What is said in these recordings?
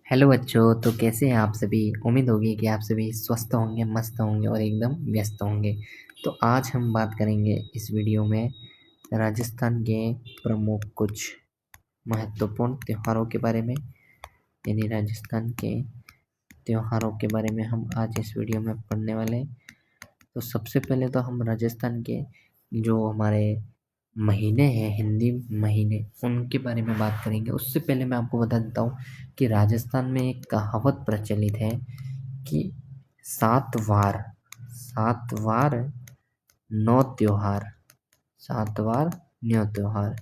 Hello बच्चों, तो कैसे हैं आप सभी। उम्मीद होगी कि आप सभी स्वस्थ होंगे, मस्त होंगे और एकदम व्यस्त होंगे। तो आज हम बात करेंगे इस वीडियो में राजस्थान के प्रमुख कुछ महत्वपूर्ण त्योहारों के बारे में। यानी राजस्थान के त्योहारों के बारे में हम आज इस वीडियो में पढ़ने वाले हैं। तो सबसे पहले तो हम राजस्थान के जो हमारे महीने हैं, हिंदी महीने, उनके बारे में बात करेंगे। उससे पहले मैं आपको बता देता हूँ कि राजस्थान में एक कहावत प्रचलित है कि सात वार नौ त्योहार, सात वार नौ त्योहार।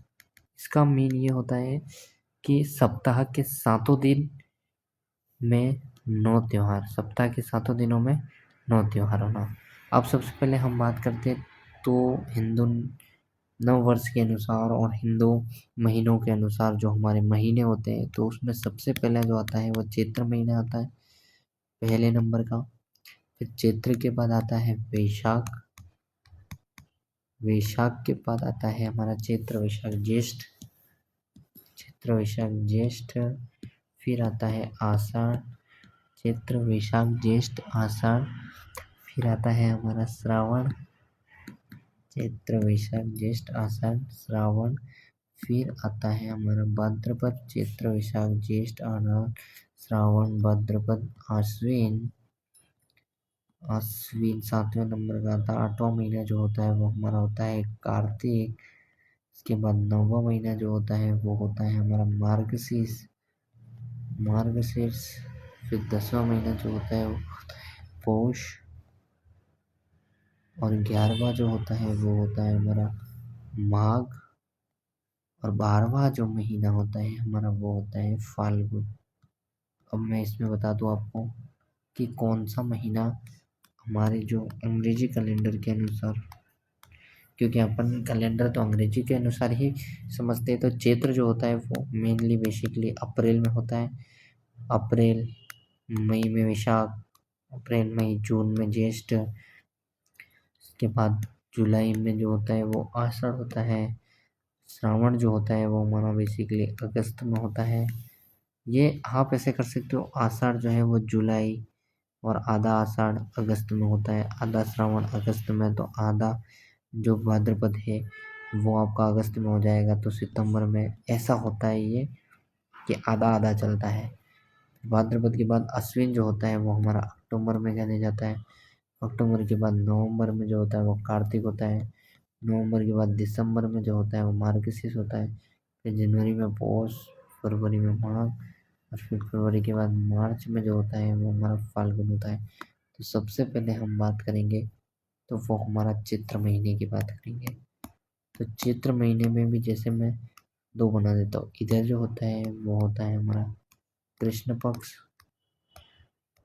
इसका मीन ये होता है कि सप्ताह के सातों दिन में नौ त्योहार, सप्ताह के सातों दिनों में नौ त्योहार होना। अब सबसे पहले हम बात करते हैं तो हिंदू नव वर्ष के अनुसार और हिंदू महीनों के अनुसार जो हमारे महीने होते हैं, तो उसमें सबसे पहला जो आता है वो चैत्र महीना आता है पहले नंबर का। फिर चैत्र के बाद आता है वैशाख, वैशाख के बाद आता है हमारा चैत्र वैशाख ज्येष्ठ, चैत्र वैशाख ज्येष्ठ। फिर आता है आषाढ़, चैत्र वैशाख ज्येष्ठ आषाढ़। फिर आता है हमारा श्रावण, चैत्र वैशाख ज्येष्ठ आषाढ़ श्रावण। फिर आता है हमारा भाद्रपद, चैत्र वैशाख ज्येष्ठ आषाढ़ श्रावण भाद्रपद आश्विन। आश्विन सातवें नंबर का आता है। आठवां महीना जो होता है वो हमारा होता है कार्तिक। इसके बाद नौवां महीना जो होता है वो होता है हमारा मार्गशीर्ष, मार्गशीर्ष। फिर 10वां महीना जो होता है वो होता है पौष। और 11वां जो होता है वो होता है हमारा माघ। और 12वां जो महीना होता है हमारा वो होता है फाल्गुन। अब मैं इसमें बता दूं आपको कि कौन सा महीना हमारे जो अंग्रेजी कैलेंडर के अनुसार, क्योंकि अपन कैलेंडर तो अंग्रेजी के अनुसार ही समझते हैं। तो चैत्र जो होता है वो मेनली बेसिकली अप्रैल में होता है। अप्रैल मई में वैशाख, अप्रैल मई जून में ज्येष्ठ। इसके बाद जुलाई में जो होता है वो आषाढ़ होता है। श्रावण जो होता है वो हमारा बेसिकली अगस्त में होता है। ये आप ऐसे कर सकते हो, आषाढ़ जो है वो जुलाई और आधा आषाढ़ अगस्त में होता है, आधा श्रावण अगस्त में, तो आधा जो भाद्रपद है वो आपका अगस्त में हो जाएगा, तो सितंबर में। ऐसा होता है ये कि आधा आधा चलता है। भाद्रपद के बाद अश्विन जो होता है वो हमारा अक्टूबर में जाने जाता है। अक्टूबर के बाद नवंबर में जो होता है वो कार्तिक होता है। नवंबर के बाद दिसंबर में जो होता है वो मार्गशीर्ष होता है। फिर जनवरी में पौष, फरवरी में माघ, और फिर फरवरी के बाद मार्च में जो होता है वो हमारा फाल्गुन होता है। तो सबसे पहले हम बात करेंगे तो वो हमारा चैत्र महीने की बात करेंगे। तो चैत्र महीने में भी जैसे मैं दो बना देता हूँ। इधर जो होता है वो होता है हमारा कृष्ण पक्ष,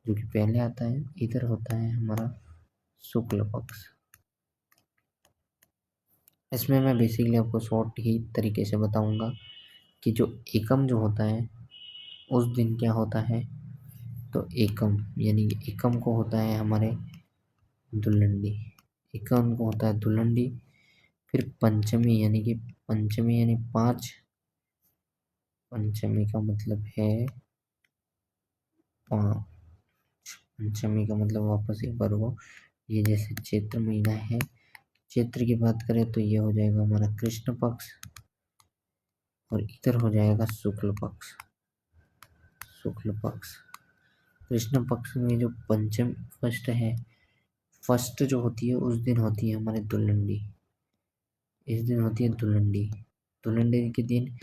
जो कि पहले आता है। इधर होता है हमारा शुक्ल पक्ष। इसमें मैं बेसिकली आपको शॉर्ट ही तरीके से बताऊंगा कि जो एकम जो होता है उस दिन क्या होता है। तो एकम यानी कि एकम को होता है हमारे दुल्लंडी, एकम को होता है दुल्लंडी। फिर पंचमी यानी कि पंचमी यानी पाँच, पंचमी का मतलब है पाँच। पंचमी का मतलब वापस एक बार वो, ये जैसे चैत्र महीना है, चैत्र की बात करें तो ये हो जाएगा हमारा कृष्ण पक्ष, और इधर हो जाएगा शुक्ल पक्ष, शुक्ल पक्ष। कृष्ण पक्ष में जो पंचम फर्स्ट है, फर्स्ट जो होती है उस दिन होती है हमारे दुल्लंडी। इस दिन होती है दुल्लंडी। दुल्लंडी के दिन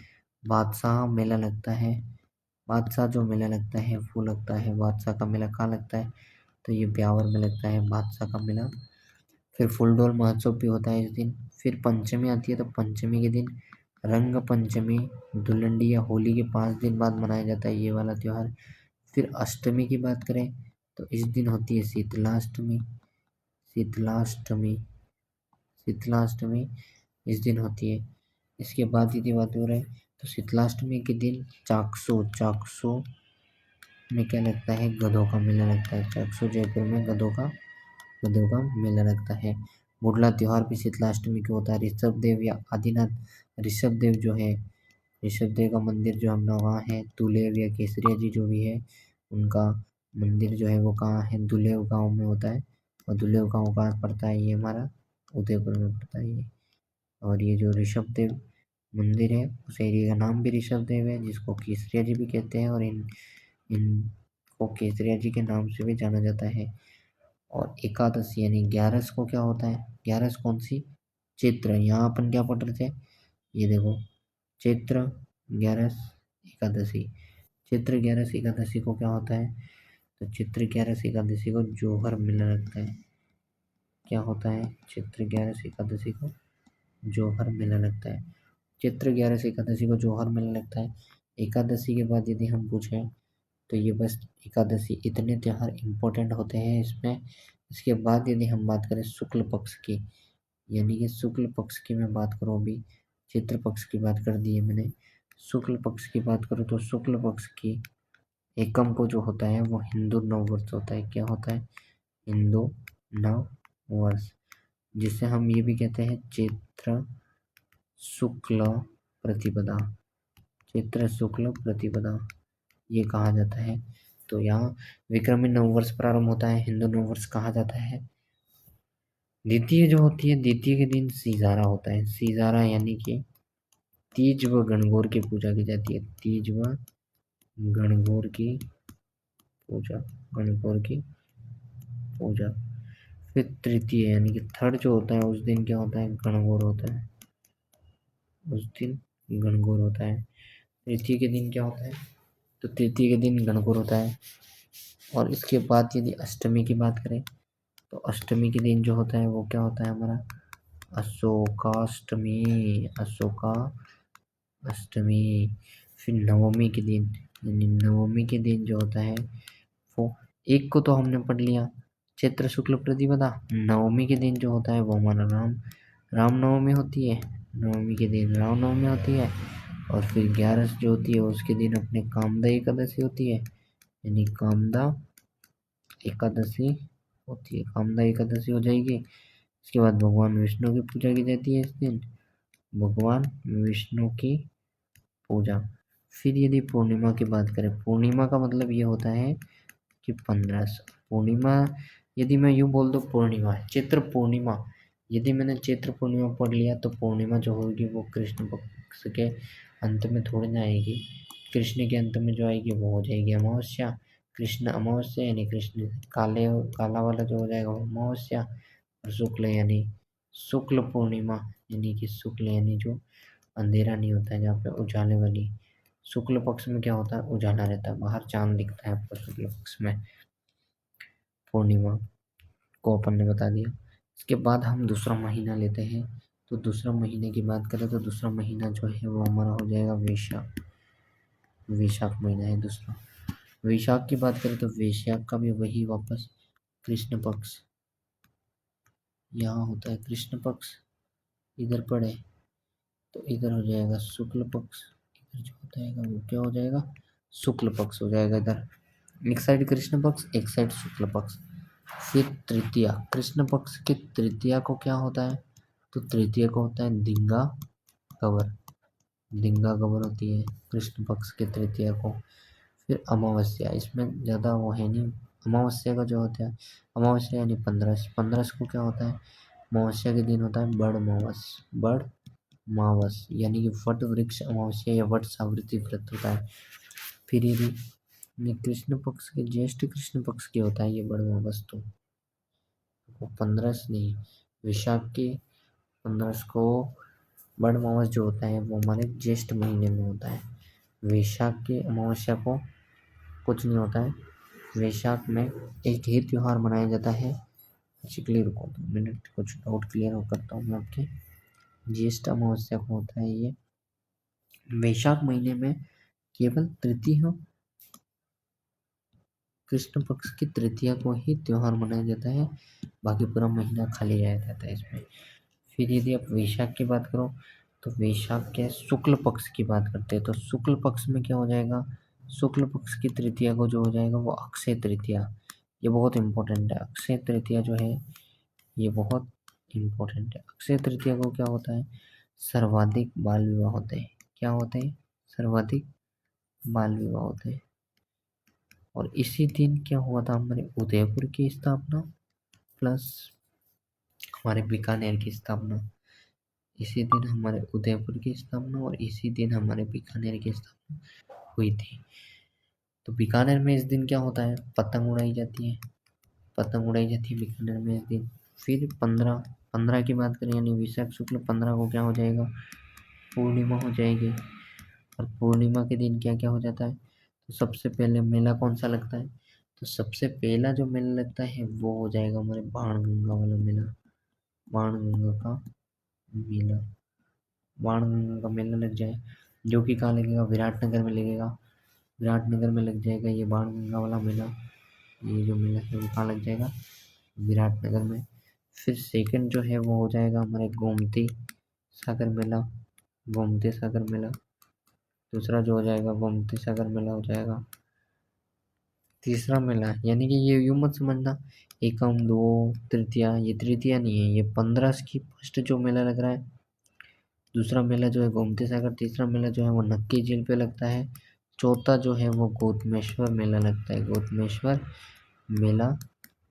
बादशाह मेला लगता है। बादशाह जो मेला लगता है वो लगता है, बादशाह का मेला कहाँ लगता है, तो ये ब्यावर में लगता है बादशाह का मेला। फिर फुलडोल महोत्सव भी होता है इस दिन। फिर पंचमी आती है, तो पंचमी के दिन रंग पंचमी, दुल्लंडी या होली के 5 दिन बाद मनाया जाता है ये वाला त्यौहार। फिर अष्टमी की बात करें तो इस दिन होती है शीतलाष्टमी, शीतलाष्टमी, शीतलाष्टमी इस दिन होती है। इसके बाद यदि बात हो रही है तो शीतलाष्टमी के दिन चाकसू, चाकसू में क्या लगता है, गधों का मेला लगता है। चाकसू जयपुर में गधों का मेला लगता है। बुडला त्योहार भी शीतलाष्टमी को होता है। ऋषभ देव या आदिनाथ, ऋषभ देव जो है ऋषभदेव का मंदिर जो हम लोग वहाँ है, दुलेव या केसरिया जी जो भी है उनका मंदिर जो है वो कहाँ है, दुलेव गांव में होता है। और दुलेव गांव कहाँ पड़ता है, ये हमारा उदयपुर में पड़ता है ये। और ये जो ऋषभदेव मंदिर है उस एरिया का नाम भी ऋषभदेव है, जिसको केसरिया जी भी कहते हैं, और इनको केसरिया जी के नाम से भी जाना जाता है। और एकादशी यानी 11 को क्या होता है, 11 कौन सी, चैत्र। यहाँ अपन क्या पढ़ रहे थे, ये देखो चैत्र 11 एकादशी। चैत्र 11 एकादशी को क्या होता है, तो चैत्र 11 एकादशी को जोहर मेला लगता है। क्या होता है, चैत्र 11 एकादशी को जोहर मेला लगता है। चैत्र 11 एकादशी को जोहर मेला लगता है। एकादशी के बाद यदि हम पूछें तो ये बस एकादशी, इतने त्यौहार इम्पोर्टेंट होते हैं इसमें। इसके बाद यदि हम बात करें शुक्ल पक्ष की, यानी कि शुक्ल पक्ष की मैं बात करूँ, अभी चित्र पक्ष की बात कर दी है मैंने, शुक्ल पक्ष की बात करूँ तो शुक्ल पक्ष की एकम को जो होता है वो हिंदू नववर्ष होता है। क्या होता है, हिंदू नव वर्ष, जिसे हम ये भी कहते हैं चैत्र शुक्ल प्रतिपदा। चैत्र शुक्ल प्रतिपदा ये कहा जाता है। तो यहाँ विक्रमी नववर्ष प्रारंभ होता है, हिंदू नववर्ष कहा जाता है। द्वितीय जो होती है, द्वितीय के दिन सिजारा होता है। सिजारा यानी कि तीज व गणगौर की पूजा की जाती है। तीज व गणगौर की पूजा, गणगौर की पूजा। फिर तृतीय यानी कि थर्ड जो होता है उस दिन क्या होता है, गणगौर होता है। उस दिन गणगौर होता है। तृतीय के दिन क्या होता है, तो तृतीय के दिन गणगौर होता है। और इसके बाद यदि अष्टमी की बात करें तो अष्टमी के दिन जो होता है वो क्या होता है हमारा, अशोकाष्टमी। अशोका अष्टमी। फिर नवमी के दिन, यानी नवमी के दिन जो होता है वो, एक को तो हमने पढ़ लिया चैत्र शुक्ल प्रतिपदा। नवमी के दिन जो होता है वो हमारा रामनवमी होती है। नवमी के दिन रामनवमी होती है। और फिर 11 जो होती है उसके दिन अपने कामदा एकादशी होती है, यानी कामदा एकादशी होती है। कामदा एकादशी हो जाएगी। इसके बाद भगवान विष्णु की पूजा की जाती है इस दिन, भगवान विष्णु की पूजा। फिर यदि पूर्णिमा की बात करें, पूर्णिमा का मतलब ये होता है कि 15 पूर्णिमा, यदि मैं यूँ बोल दूँ पूर्णिमा चैत्र पूर्णिमा, यदि मैंने चैत्र पूर्णिमा पढ़ लिया तो पूर्णिमा जो होगी वो कृष्ण पक्ष के अंत में थोड़ी ना आएगी। कृष्ण के अंत में जो आएगी वो हो जाएगी अमावस्या। कृष्ण अमावस्या यानी कृष्ण काला वाला जो हो जाएगा वो अमावस्या। और शुक्ल यानी शुक्ल पूर्णिमा, यानी कि शुक्ल यानी जो अंधेरा नहीं होता है, जहाँ पे उजाले वाली। शुक्ल पक्ष में क्या होता है, उजाला रहता है, बाहर चांद दिखता है आपको शुक्ल पक्ष में। पूर्णिमा को अपन ने बता दिया। इसके बाद हम दूसरा महीना लेते हैं। तो दूसरा महीने की बात करें तो दूसरा महीना जो है वो हमारा हो जाएगा वैशाख। वैशाख महीना है दूसरा। वैशाख की बात करें तो वैशाख का भी वही वापस कृष्ण पक्ष, यहाँ होता है कृष्ण पक्ष, इधर पड़े तो इधर हो जाएगा शुक्ल पक्ष, इधर जो होता है वो क्या हो जाएगा, शुक्ल पक्ष हो जाएगा। इधर एक साइड कृष्ण पक्ष, एक साइड शुक्ल पक्ष। फिर तृतीया, कृष्ण पक्ष के तृतीया को क्या होता है, तो तृतीया को होता है दिंगा कवर। दिंगा कवर होती है कृष्ण पक्ष के तृतीया को। फिर अमावस्या, इसमें ज़्यादा वो है नहीं। अमावस्या का जो होता है, अमावस्या यानी 15 को क्या होता है, अमावस्या के दिन होता है बड़ मावस। बड़ मावस यानी कि वट वृक्ष अमावस्या या वट सावित्री व्रत होता है। फिर ये कृष्ण पक्ष के ज्येष्ठ कृष्ण पक्ष के होता है ये बड़ मावस। तो 15 नहीं, वैशाख के 15 को बड़ मावस जो होता है वो हमारे ज्येष्ठ महीने में होता है। वैशाख के अमावस्या को कुछ नहीं होता है। वैशाख में एक ही त्योहार मनाया जाता है। क्लियर रुको 2 मिनट, कुछ डाउट क्लियर करता हूँ मैं आपके। ज्येष्ठ अमावस्या को होता है ये वैशाख महीने में, केवल तृतीय कृष्ण पक्ष की तृतीया को ही त्योहार मनाया जाता है, बाकी पूरा महीना खाली रह जाता है इसमें। फिर यदि आप वैशाख की बात करो तो वैशाख के शुक्ल पक्ष की बात करते हैं, तो शुक्ल पक्ष में क्या हो जाएगा, शुक्ल पक्ष की तृतीया को जो हो जाएगा वो अक्षय तृतीया। ये बहुत इंपॉर्टेंट है, अक्षय तृतीया जो है ये बहुत इंपॉर्टेंट है। अक्षय तृतीया को क्या होता है, सर्वाधिक बाल विवाह होते हैं। क्या होते हैं, सर्वाधिक बाल विवाह होते हैं। और इसी दिन क्या हुआ था, हमारे उदयपुर की स्थापना प्लस हमारे बीकानेर की स्थापना। इसी दिन हमारे उदयपुर की स्थापना और इसी दिन हमारे बीकानेर की स्थापना हुई थी। तो बीकानेर में इस दिन क्या होता है, पतंग उड़ाई जाती है। पतंग उड़ाई जाती है बीकानेर में इस दिन। फिर 15 की बात करें यानी वैशाख शुक्ल 15 को क्या हो जाएगा, पूर्णिमा हो जाएगी। और पूर्णिमा के दिन क्या क्या हो जाता है, तो सबसे पहले मेला कौन सा लगता है, तो सबसे पहला जो मेला लगता है वो हो जाएगा हमारे बाणगंगा वाला मेला। बाणगंगा का मेला, बाणगंगा का मेला लग जाए, जो कि कहाँ लगेगा, विराटनगर में लगेगा। विराटनगर में लग जाएगा ये बाणगंगा वाला मेला। ये जो मेला है वो कहाँ लग जाएगा, विराटनगर में। फिर सेकंड जो है वो हो जाएगा हमारे गोमती सागर मेला। गोमती सागर मेला दूसरा जो हो जाएगा, गोमती सागर मेला हो जाएगा तीसरा मेला। यानी कि ये यूं मत समझना एकम दो तृतीया, ये तृतीया नहीं है, ये 15 की फर्स्ट जो मेला लग रहा है। दूसरा मेला जो है गोमती सागर, तीसरा मेला जो है वो नक्की झील पे लगता है, चौथा जो है वो गौतमेश्वर मेला लगता है। गौतमेश्वर मेला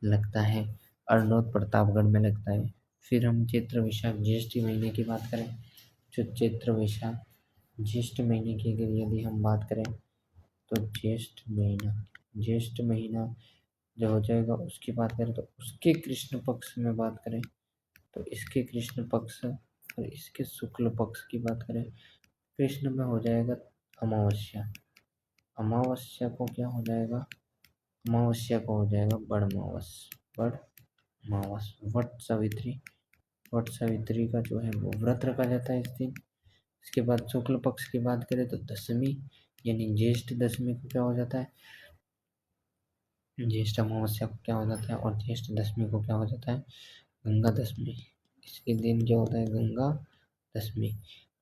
लगता है अर्नोद प्रतापगढ़ में लगता है। फिर हम चैत्र वैशाख ज्येष्ठ महीने की बात करें, जो चैत्र वैशाख ज्येष्ठ महीने की अगर यदि हम बात करें तो ज्येष्ठ महीना जो हो जाएगा उसकी बात करें तो उसके कृष्ण पक्ष में बात करें तो इसके कृष्ण पक्ष और इसके शुक्ल पक्ष की बात करें, कृष्ण में हो जाएगा अमावस्या। अमावस्या को क्या हो जाएगा, अमावस्या को हो जाएगा बड़ मावस। वट सावित्री का जो है वो व्रत रखा जाता है इस दिन। इसके बाद शुक्ल पक्ष की बात करें तो दशमी यानी ज्येष्ठ दशमी को क्या हो जाता है, ज्येष्ठ अमावस्या को क्या हो जाता है और ज्येष्ठ दशमी को क्या हो जाता है, गंगा दशमी। इसके दिन क्या होता है, गंगा दशमी।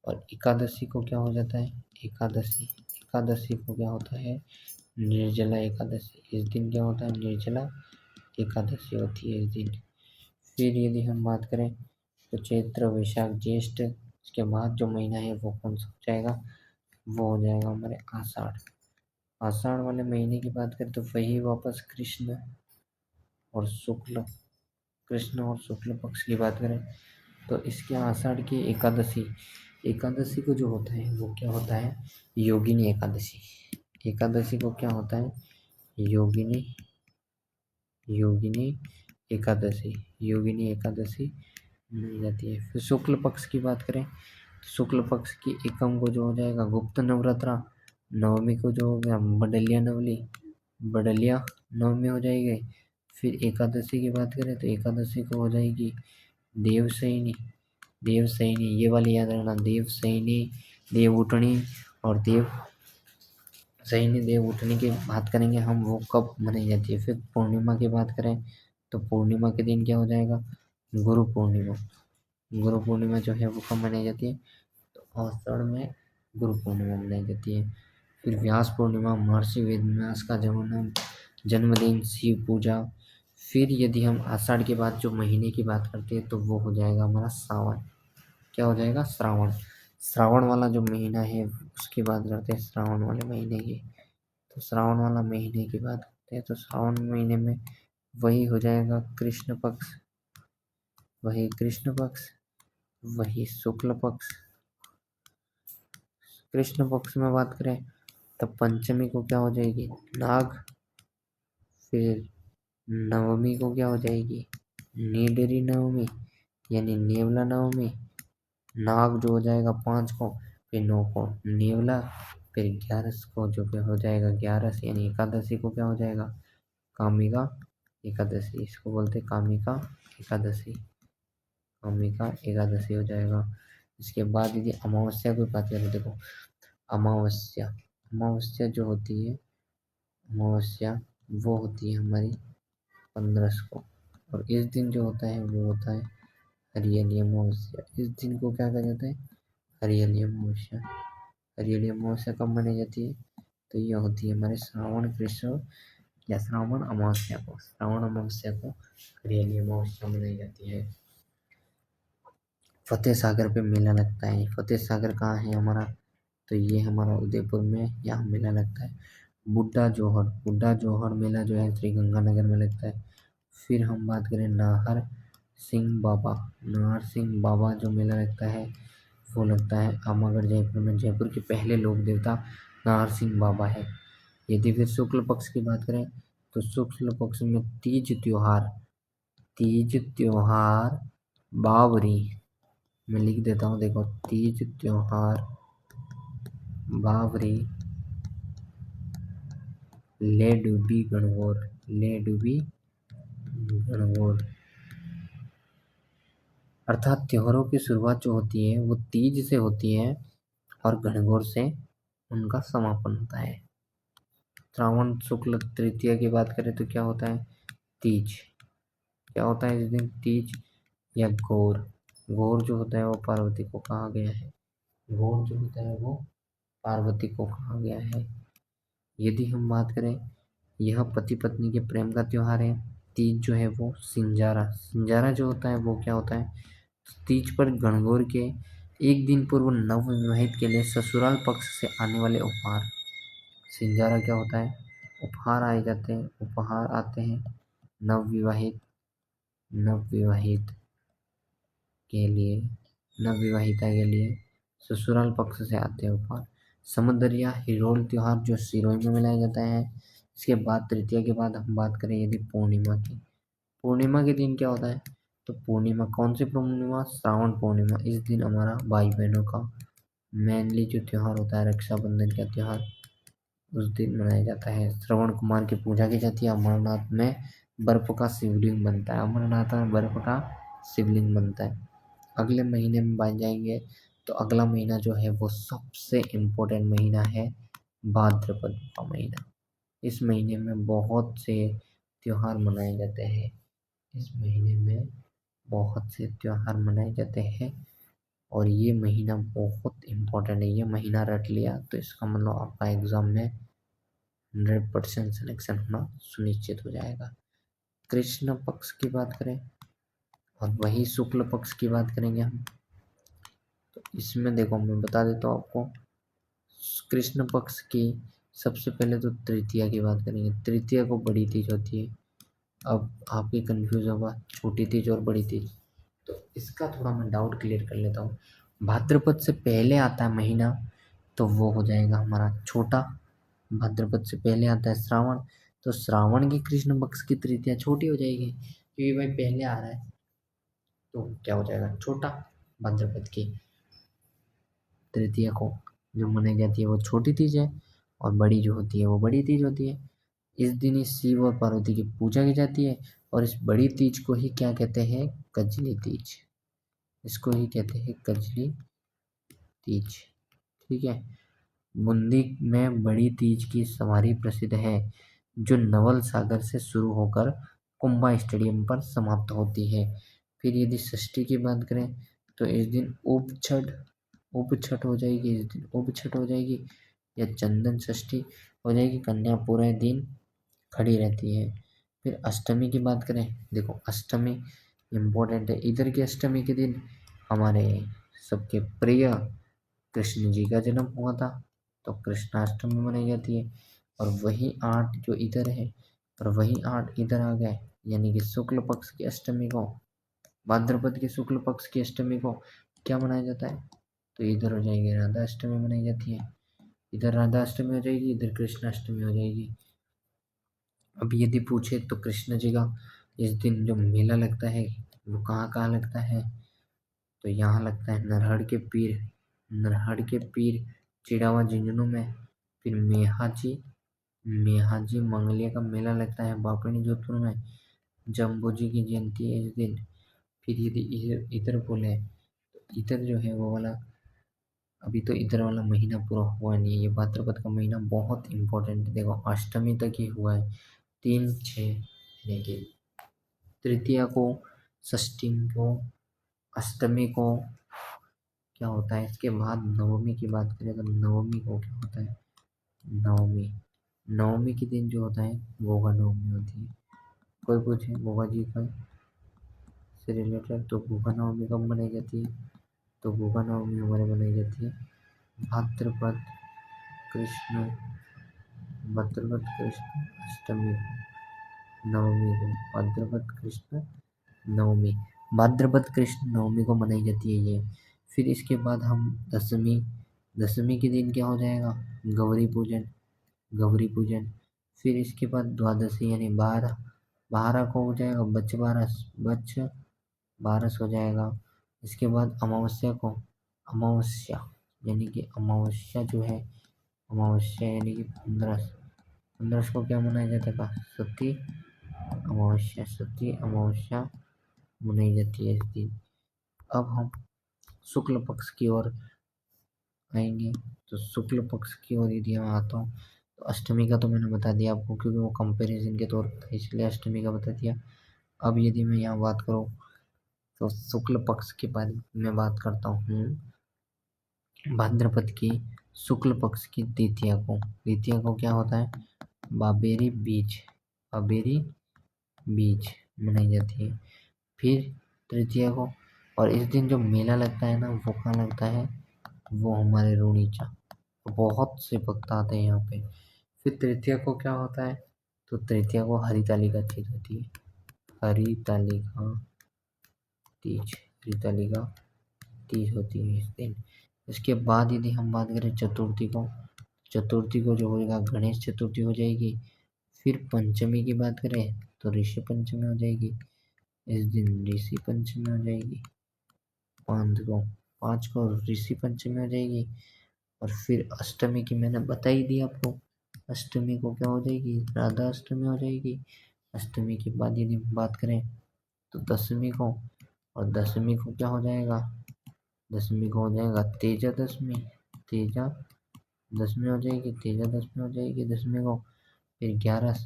और एकादशी को क्या हो जाता है, एकादशी को क्या होता है, निर्जला एकादशी। इस दिन क्या होता है, निर्जला एकादशी होती है इस दिन। फिर यदि हम बात करें तो चैत्र वैशाख ज्येष्ठ, इसके बाद जो महीना है वो कौन सा हो जाएगा, वो हो जाएगा हमारे आषाढ़। आषाढ़ वाले महीने की बात करें तो वही वापस कृष्ण और शुक्ल पक्ष की बात करें तो इसके आषाढ़ की एकादशी को जो होता है वो क्या होता है, योगिनी एकादशी। एकादशी को क्या होता है, योगिनी एकादशी मिल जाती है। फिर शुक्ल पक्ष की बात करें तो शुक्ल पक्ष की एकम को जो हो जाएगा गुप्त नवरात्रा, नवमी को जो हो गया बडलिया नवमी हो जाएगी। फिर एकादशी की बात करें तो एकादशी को हो जाएगी देवशयनी, ये वाली याद रखना, देवशयनी, देवउठनी और देवउठनी की बात करेंगे हम, वो कब मनाई जाती है। फिर पूर्णिमा की बात करें तो पूर्णिमा के दिन क्या हो जाएगा, गुरु पूर्णिमा जो है वो कब मनाई जाती है, तो आषाढ़ में गुरु पूर्णिमा मनाई जाती है। फिर व्यास पूर्णिमा, महर्षि वेदव्यास का जन्मदिन, शिव पूजा। फिर यदि हम आषाढ़ के बाद जो महीने की बात करते हैं तो वो हो जाएगा हमारा श्रावण। क्या हो जाएगा, श्रावण वाला जो महीना है उसकी बात करते हैं, श्रावण वाले महीने की। तो श्रावण वाला महीने की बात करते हैं तो श्रावण महीने में वही हो जाएगा कृष्ण पक्ष, वही शुक्ल पक्ष। कृष्ण पक्ष में बात करें तब पंचमी को क्या हो जाएगी, नाग। फिर नवमी को क्या हो जाएगी, नीडरी नवमी यानी नेवला नवमी। नाग जो हो जाएगा 5 को, फिर 9 को नेवला, फिर 11 को जो क्या हो जाएगा 11 यानी एकादशी को क्या हो जाएगा, कामिका एकादशी। इसको बोलते कामिका एकादशी हो जाएगा। इसके बाद यदि अमावस्या की बात करें, देखो अमावस्या जो होती है, वो होती है हमारी 15 को। और इस दिन जो होता है वो होता है हरियाली अमावस्या। इस दिन को क्या कहा जाता है, हरियाली अमावस्या। हरियाली अमावस्या कब मनाई जाती है, तो ये होती है हमारे श्रावण कृष्ण या श्रावण अमावस्या को हरियाली अमावस्या मनाई जाती है। फतेह सागर पे मेला लगता है। फतेह सागर कहाँ है हमारा, तो ये हमारा उदयपुर में यहाँ मेला लगता है। बुड्ढा जोहर मेला जो है श्री गंगानगर में लगता है। फिर हम बात करें नाहर सिंह बाबा जो मेला लगता है वो लगता है आमागढ़ जयपुर में। जयपुर के पहले लोक देवता नाहर सिंह बाबा है। यदि फिर शुक्ल पक्ष की बात करें तो शुक्ल पक्ष में तीज त्योहार बावरी, मैं लिख देता हूँ, देखो, तीज त्योहार बावरी ले डूबी गणगौर, अर्थात त्योहारों की शुरुआत जो होती है वो तीज से होती है और गणगौर से उनका समापन होता है। श्रावण शुक्ल तृतीया की बात करें तो क्या होता है? तीज। क्या होता है इस दिन? तीज या गौर। गौर जो होता है वो पार्वती को कहा गया है। गौर जो होता है वो पार्वती को कहा गया है। यदि हम बात करें, यह पति पत्नी के प्रेम का त्योहार है। तीज जो है वो सिंजारा जो होता है वो क्या होता है? तीज पर गणगौर के एक दिन पूर्व नवविवाहित के लिए ससुराल पक्ष से आने वाले उपहार, सिंजारा क्या होता है? उपहार आते हैं नवविवाहित के लिए, नवविवाहिता के लिए ससुराल पक्ष से आते हैं उपहार। समुद्रिया हिरोल त्योहार जो सिरोही में मनाया जाता है। इसके बाद तृतीया के बाद हम बात करें यदि पूर्णिमा के दिन क्या होता है? तो पूर्णिमा, कौन सी पूर्णिमा? श्रावण पूर्णिमा। इस दिन हमारा भाई बहनों का मेनली जो त्योहार होता है, रक्षाबंधन का त्योहार, उस दिन मनाया जाता है। श्रवण कुमार की पूजा की जाती है। अमरनाथ में बर्फ का शिवलिंग बनता है। अमरनाथ में बर्फ का शिवलिंग बनता है। अगले महीने में बात जाएंगे तो अगला महीना जो है वो सबसे इम्पोर्टेंट महीना है, भाद्रपद का महीना। इस महीने में बहुत से त्योहार मनाए जाते हैं। इस महीने में बहुत से त्योहार मनाए जाते हैं और ये महीना बहुत इम्पोर्टेंट है। ये महीना रट लिया तो इसका मतलब आपका एग्जाम में 100% सिलेक्शन होना सुनिश्चित हो जाएगा। कृष्ण पक्ष की बात करें और वही शुक्ल पक्ष की बात करेंगे हम, तो इसमें देखो मैं बता देता हूँ आपको। कृष्ण पक्ष की सबसे पहले तो तृतीया की बात करेंगे। तृतीया को बड़ी तीज होती है। अब आपके कंफ्यूज होगा छोटी तीज और बड़ी तीज, तो इसका थोड़ा मैं डाउट क्लियर कर लेता हूँ। भाद्रपद से पहले आता है महीना तो वो हो जाएगा हमारा छोटा। भाद्रपद से पहले आता है श्रावण, तो श्रावण की कृष्ण पक्ष की तृतीया छोटी हो जाएगी क्योंकि भाई पहले आ रहा है, तो क्या हो जाएगा? छोटा। भाद्रपद की तृतीया को जो मनाई जाती है वो छोटी तीज है और बड़ी जो होती है वो बड़ी तीज होती है। इस दिन ही शिव और पार्वती की पूजा की जाती है और इस बड़ी तीज को ही क्या कहते हैं? कजली तीज। इसको ही कहते हैं कजली तीज। ठीक है। बूंदी में बड़ी तीज की सवारी प्रसिद्ध है जो नवल सागर से शुरू होकर कुंभा स्टेडियम पर समाप्त होती है। फिर यदि षष्ठी की बात करें तो इस दिन उपछठ हो जाएगी। इस दिन उपछठ हो जाएगी या चंदन षष्ठी हो जाएगी। कन्या पूरे दिन खड़ी रहती है। फिर अष्टमी की बात करें, देखो अष्टमी इम्पोर्टेंट है। इधर की अष्टमी के दिन हमारे सबके प्रिय कृष्ण जी का जन्म हुआ था, तो कृष्णाष्टमी मनाई जाती है। और वही 8 जो इधर है और वही 8 इधर आ गए, यानी कि शुक्ल पक्ष की अष्टमी को, भाद्रपद के शुक्ल पक्ष की अष्टमी को क्या मनाया जाता है? तो इधर हो जाएगी राधा अष्टमी मनाई जाती है। इधर राधा अष्टमी हो जाएगी, इधर कृष्णाष्टमी हो जाएगी। अब यदि पूछे तो कृष्ण जी का इस दिन जो मेला लगता है वो कहाँ कहाँ लगता है? तो यहाँ लगता है नरहड़ के पीर चिड़ावा झुंझुनू में। फिर मेहाजी मंगलिया का मेला लगता है बापनी जोधपुर में। जम्बू जी की जयंती है इस दिन। फिर यदि इधर बोले तो इधर जो है वो वाला, अभी तो इधर वाला महीना पूरा हुआ नहीं है। ये भाद्रपद का महीना बहुत इंपॉर्टेंट है। देखो अष्टमी तक ही हुआ है, 3-6 यानी कि तृतीया को, षष्ठी को, अष्टमी को क्या होता है। इसके बाद नवमी की बात करें तो नवमी को क्या होता है? नवमी नवमी के दिन जो होता है गोगा नवमी होती है। कोई पूछे गोगा जी का से रिलेटेड तो गोगा नवमी कब मनाई जाती है? तो गोगा नवमी हमारे मनाई जाती है भाद्रपद कृष्ण भाद्रपद कृष्ण अष्टमी नवमी को भाद्रपद कृष्ण नवमी भाद्रपद कृष्ण नवमी को मनाई जाती है ये। फिर इसके बाद हम दशमी दशमी के दिन क्या हो जाएगा गौरी पूजन गौरी पूजन। फिर इसके बाद द्वादशी यानी 12 12 को हो जाएगा बच बारस हो जाएगा। इसके बाद अमावस्या को अमावस्या यानी कि अमावस्या जो है अमावस्या यानी कि 15 को क्या मनाया जाता था सती अमावस्या मनाई जाती है इस दिन। अब हम शुक्ल पक्ष की ओर आएंगे। तो शुक्ल पक्ष की ओर यदि मैं आता हूँ तो अष्टमी का तो मैंने बता दिया आपको क्योंकि वो कंपैरिजन के तौर पर इसलिए अष्टमी का बता दिया। अब यदि मैं यहाँ बात करूँ तो शुक्ल पक्ष के बारे में बात करता हूँ भाद्रपद की शुक्ल पक्ष की द्वितीया को क्या होता है बाबेरी बीज मनाई जाती है। फिर तृतीया को और इस दिन जो मेला लगता है ना वो कहाँ लगता है वो हमारे रूणीचा बहुत से भक्त आते हैं यहाँ पे। फिर तृतीया को क्या होता है तो तृतीया को हरितालिका तीज होती है हरितालिका तीज होती है इस दिन। इसके बाद यदि हम बात करें चतुर्थी को जो होगा गणेश चतुर्थी हो जाएगी। फिर पंचमी की बात करें तो ऋषि पंचमी हो जाएगी इस दिन ऋषि पंचमी हो जाएगी 5 को ऋषि पंचमी हो जाएगी। और फिर अष्टमी की मैंने बता ही दी आपको अष्टमी को क्या हो जाएगी राधा अष्टमी हो जाएगी। अष्टमी के बाद यदि बात करें तो दशमी को और दशमी को क्या हो जाएगा दशमी को हो जाएगा तेजा दशमी हो जाएगी दशमी को। फिर ग्यारस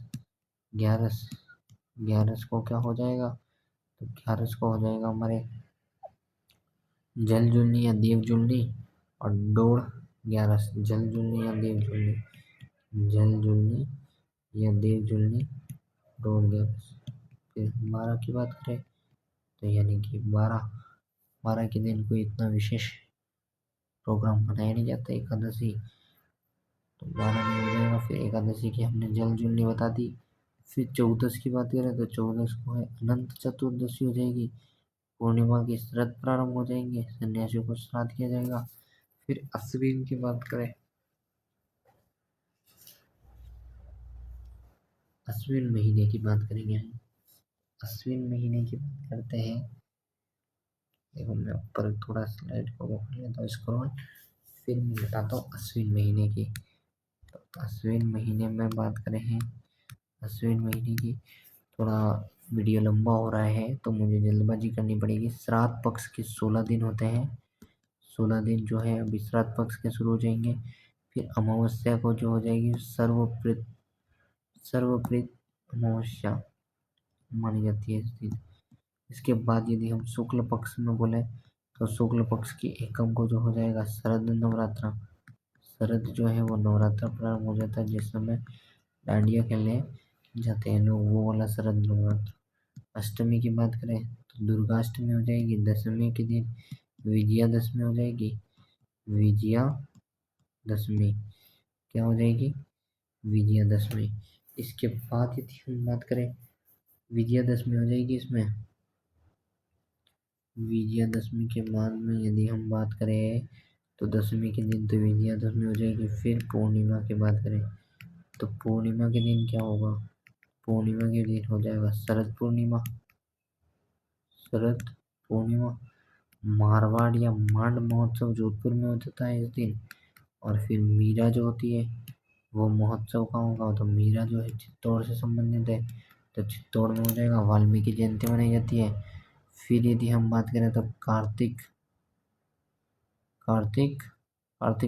को क्या हो जाएगा तो ग्यारस को हो जाएगा हमारे जल जुलनी या देव जुलनी और डोड़ ग्यारस जल जुलनी या देव जुलनी डोड़ ग्यारस। फिर 12 की बात करें तो यानी कि 12 के दिन कोई इतना विशेष प्रोग्राम मनाया नहीं जाता एकादशी तो 12 में हो जाएगा। फिर एकादशी की हमने जल जुलनी बता दी। फिर 14 की बात करें तो 14 को है अनंत चतुर्दशी हो जाएगी पूर्णिमा की श्राद्ध प्रारंभ हो जाएंगे सन्यासियों को श्राद्ध किया जाएगा। फिर अश्विन की बात करें अश्विन महीने की बात करेंगे अश्विन महीने की बात करते हैं। देखो मैं ऊपर थोड़ा स्लाइड को कर लेता हूँ स्क्रॉल फिर मैं बताता हूँ अश्विन महीने की। तो अश्विन महीने में बात करें हैं अश्विन महीने की थोड़ा वीडियो लंबा हो रहा है तो मुझे जल्दबाजी करनी पड़ेगी। श्राद्ध पक्ष के 16 दिन होते हैं 16 दिन जो है अभी श्राद्ध पक्ष के शुरू हो जाएंगे। फिर अमावस्या को जो हो जाएगी सर्वप्रीत अमावस्या मानी जाती है इस दिन। इसके बाद यदि हम शुक्ल पक्ष में बोले तो शुक्ल पक्ष की एकम को जो हो जाएगा शरद जो है वो नवरात्र प्रारंभ हो जाता है जिस समय डांडिया खेलने जाते हैं लोग वो वाला शरद नवरात्र। अष्टमी की बात करें तो दुर्गाष्टमी हो जाएगी। दशमी के दिन विजयादशमी हो जाएगी विजयादशमी क्या हो जाएगी विजयादशमी। इसके बाद यदि हम बात करें विजयादशमी हो जाएगी इसमें विजयादशमी के बाद में यदि हम बात करें तो दशमी के दिन तो विजयादशमी हो जाएगी। फिर पूर्णिमा की बात करें तो पूर्णिमा के दिन क्या होगा पूर्णिमा के दिन हो जाएगा शरद पूर्णिमा मारवाड़ या मांड महोत्सव जोधपुर में हो जाता है इस दिन। और फिर मीरा जो होती है वो महोत्सव का होगा तो मीरा जो है चित्तौड़ से संबंधित है तो चित्तौड़ में हो जाएगा। वाल्मीकि जयंती मनाई जाती है। फिर यदि हम बात करें तो कार्तिक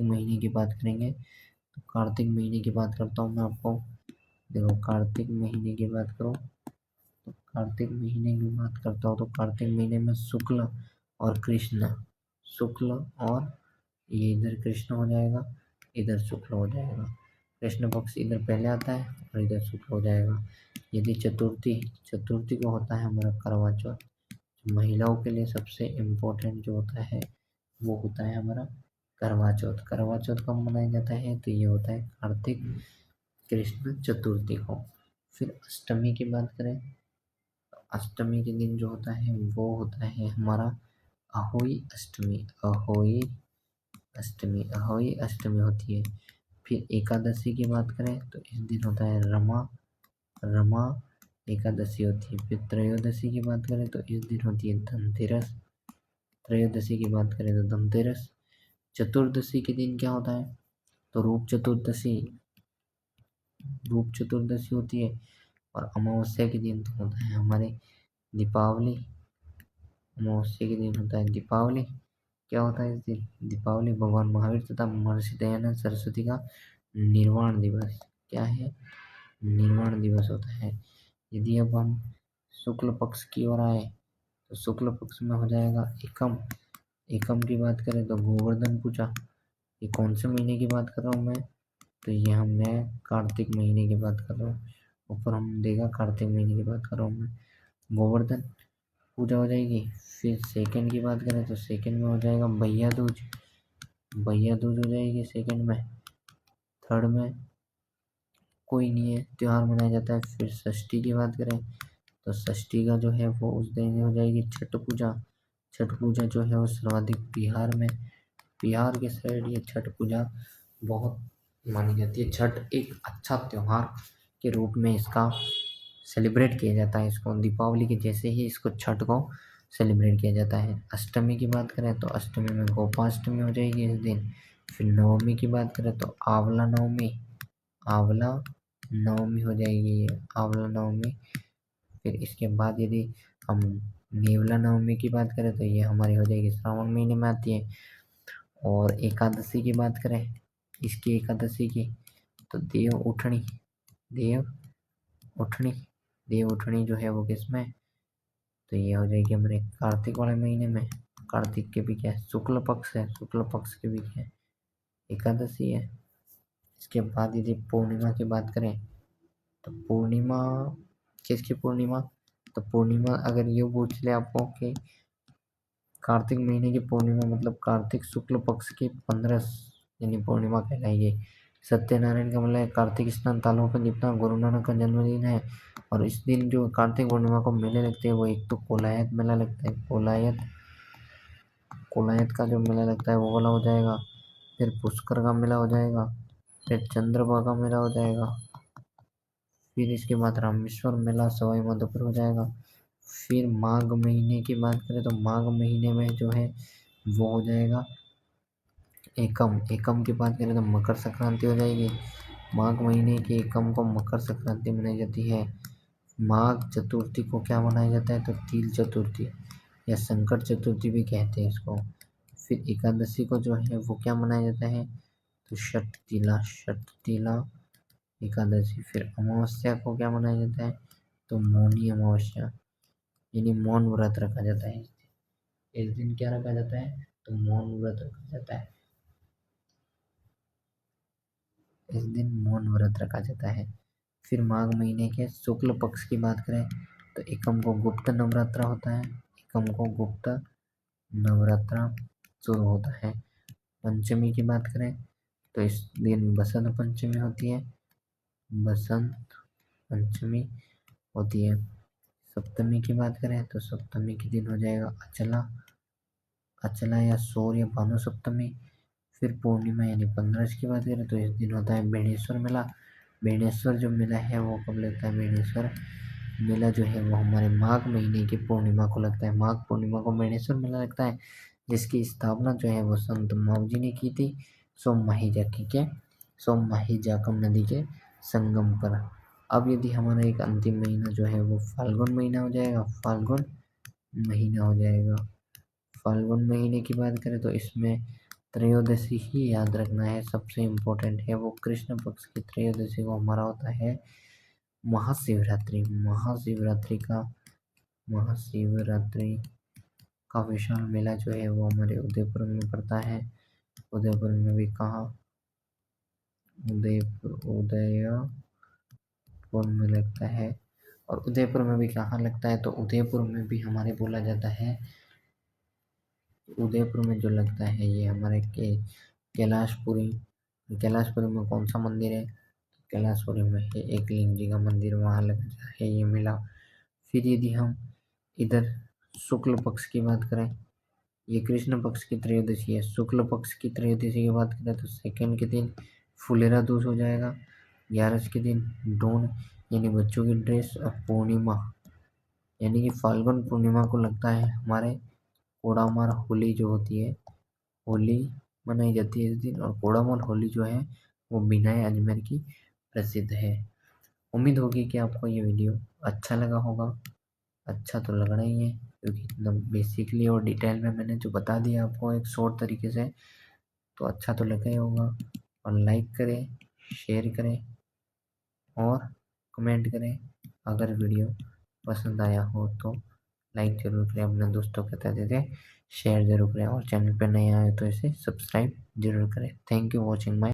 महीने की बात करेंगे तो कार्तिक महीने की बात करता हूँ मैं आपको। देखो कार्तिक महीने की बात करो तो कार्तिक महीने की बात करता हूँ तो कार्तिक महीने में शुक्ल और ये इधर कृष्ण हो जाएगा इधर शुक्ल हो जाएगा। कृष्ण पक्ष इधर पहले आता है और इधर शुक्ल हो जाएगा। यदि चतुर्थी को होता है हमारा करवा चौथ महिलाओं के लिए सबसे इम्पोर्टेंट जो होता है वो होता है हमारा करवा चौथ। करवा चौथ कब मनाया जाता है? तो ये होता है कार्तिक कृष्ण चतुर्थी को। फिर अष्टमी की बात करें, अष्टमी के दिन जो होता है वो होता है हमारा अहोई अष्टमी। अहोई अष्टमी, अहोई अष्टमी होती है। फिर एकादशी की बात करें तो इस दिन होता है रमा रमा एकादशी होती है। फिर त्रयोदशी की बात करें तो इस दिन होती है धनतेरस। त्रयोदशी की बात करें तो धनतेरस। चतुर्दशी के दिन क्या होता है? तो रूप चतुर्दशी होती है। और अमावस्या के दिन तो होता है हमारे दीपावली। अमावस्या के दिन होता है दीपावली। क्या होता है इस दिन? दीपावली भगवान महावीर तथा महर्षि दयानंद सरस्वती का निर्वाण दिवस। क्या है? निर्वाण दिवस होता है। यदि अब हम शुक्ल पक्ष की ओर आए तो शुक्ल पक्ष में हो जाएगा एकम। एकम की बात करें तो गोवर्धन पूजा। ये कौन से महीने की बात कर रहा हूँ मैं? तो ये मैं कार्तिक महीने की बात कर रहा हूँ। ऊपर हम देगा कार्तिक महीने की बात कर रहा हूँ मैं। गोवर्धन पूजा हो जाएगी। फिर सेकंड की बात करें तो सेकंड में हो जाएगा भैया दूज। भैया दूज हो जाएगी सेकंड में। थर्ड में कोई नहीं है, त्योहार मनाया जाता है। फिर षष्ठी की बात करें तो षष्ठी का जो है वो उस दिन हो जाएगी छठ पूजा। छठ पूजा जो है वो सर्वाधिक बिहार के साइड ये छठ पूजा बहुत मानी जाती है। छठ एक अच्छा त्योहार के रूप में इसका सेलिब्रेट किया जाता है। इसको दीपावली के जैसे ही इसको छठ को सेलिब्रेट किया जाता है। अष्टमी की बात करें तो अष्टमी में गोपाष्टमी हो जाएगी इस दिन। फिर नवमी की बात करें तो आंवला नवमी। आंवला नवमी हो जाएगी ये, आंवला नवमी। फिर इसके बाद यदि हम नेवला नवमी की बात करें तो ये हमारी हो जाएगी श्रावण महीने में आती है। और एकादशी की बात करें इसकी एकादशी की तो देव उठनी। देव उठनी देव उठनी जो है वो किसमें? तो ये हो जाएगी हमारे कार्तिक वाले महीने में। कार्तिक के भी क्या है? शुक्ल पक्ष है। शुक्ल पक्ष के भी क्या है? एकादशी है। इसके बाद यदि पूर्णिमा की बात करें तो पूर्णिमा किसकी पूर्णिमा? तो पूर्णिमा अगर ये पूछ ले आपको कि कार्तिक महीने की पूर्णिमा मतलब कार्तिक शुक्ल पक्ष की 15 यानी पूर्णिमा कहलाएगी। सत्यनारायण का मतलब है कार्तिक स्नान तालों पर दीपना। गुरु नानक का जन्मदिन है और इस दिन जो कार्तिक पूर्णिमा को मेले लगते हैं वो एक तो कोलायत मेला लगता है। कोलायत का जो मेला लगता है वो वाला हो जाएगा। फिर पुष्कर का मेला हो जाएगा। फिर चंद्रभागा मेला हो जाएगा। फिर इसके बाद रामेश्वर मेला सवाई माधोपुर हो जाएगा। फिर माघ महीने की बात करें तो माघ महीने में जो है वो हो जाएगा एकम। एकम की बात करें तो मकर संक्रांति हो जाएगी। माघ महीने के एकम को मकर संक्रांति मनाई जाती है। माघ चतुर्थी को क्या मनाया जाता है? तो तिल चतुर्थी या संकट चतुर्थी भी कहते हैं इसको। फिर एकादशी को जो है वो क्या मनाया जाता है? तो षट तिला एकादशी। फिर अमावस्या को क्या मनाया जाता है? तो मौनी अमावस्या यानी मौन व्रत रखा जाता है। इस दिन क्या रखा जाता है? तो मौन व्रत रखा जाता है। इस दिन मौन व्रत रखा जाता है। फिर माघ महीने के शुक्ल पक्ष की बात करें तो एकम को गुप्त नवरात्रा होता है। एकम को गुप्त नवरात्रा शुरू होता है। पंचमी की बात करें तो इस दिन बसंत पंचमी होती है। बसंत पंचमी होती है। सप्तमी की बात करें तो सप्तमी के दिन हो जाएगा अचला या सौर या भानु सप्तमी। फिर पूर्णिमा यानी 15 की बात करें तो इस दिन होता है बेणेश्वर मेला। बेणेश्वर जो मेला है वो कब लगता है? बेणेश्वर मेला जो है वो हमारे माघ महीने की पूर्णिमा को लगता है। माघ पूर्णिमा को बेणेश्वर मेला लगता है जिसकी स्थापना जो है वो संत मावजी ने की थी सोम माही जाकम नदी के संगम पर। अब यदि हमारा एक अंतिम महीना जो है वो फाल्गुन महीना हो जाएगा। फाल्गुन महीना हो जाएगा। फाल्गुन महीने की बात करें तो इसमें त्रयोदशी ही याद रखना है, सबसे इम्पोर्टेंट है वो। कृष्ण पक्ष की त्रयोदशी को हमारा होता है महाशिवरात्रि। महाशिवरात्रि का विशाल मेला जो है वो हमारे उदयपुर में पड़ता है। उदयपुर में भी कहाँ? उदयपुर में लगता है। और उदयपुर में भी कहाँ लगता है? तो उदयपुर में भी हमारे बोला जाता है, उदयपुर में जो लगता है ये हमारे के कैलाशपुरी। कैलाशपुरी में कौन सा मंदिर है? कैलाशपुरी में है एकलिंग जी का मंदिर, वहाँ लग है ये मेला। फिर यदि हम इधर शुक्ल पक्ष की बात करें, ये कृष्ण पक्ष की त्रयोदशी है। शुक्ल पक्ष की त्रयोदशी की बात करें तो सेकंड के दिन फुलेरा दूज हो जाएगा। 11 के दिन डोन यानी बच्चों की ड्रेस, और पूर्णिमा यानी कि फाल्गुन पूर्णिमा को लगता है हमारे कोडामार होली जो होती है, होली मनाई जाती है इस दिन। और कोडामार होली जो है वो बिनाए अजमेर की प्रसिद्ध है। उम्मीद होगी कि आपको ये वीडियो अच्छा लगा होगा। अच्छा तो लगना ही है, क्योंकि एकदम बेसिकली और डिटेल में मैंने जो बता दिया आपको एक शॉर्ट तरीके से, तो अच्छा तो लगा ही होगा। और लाइक करें, शेयर करें और कमेंट करें। अगर वीडियो पसंद आया हो तो लाइक ज़रूर करें, अपने दोस्तों के साथ इसे शेयर ज़रूर करें, और चैनल पर नए आए तो इसे सब्सक्राइब जरूर करें। Thank you watching my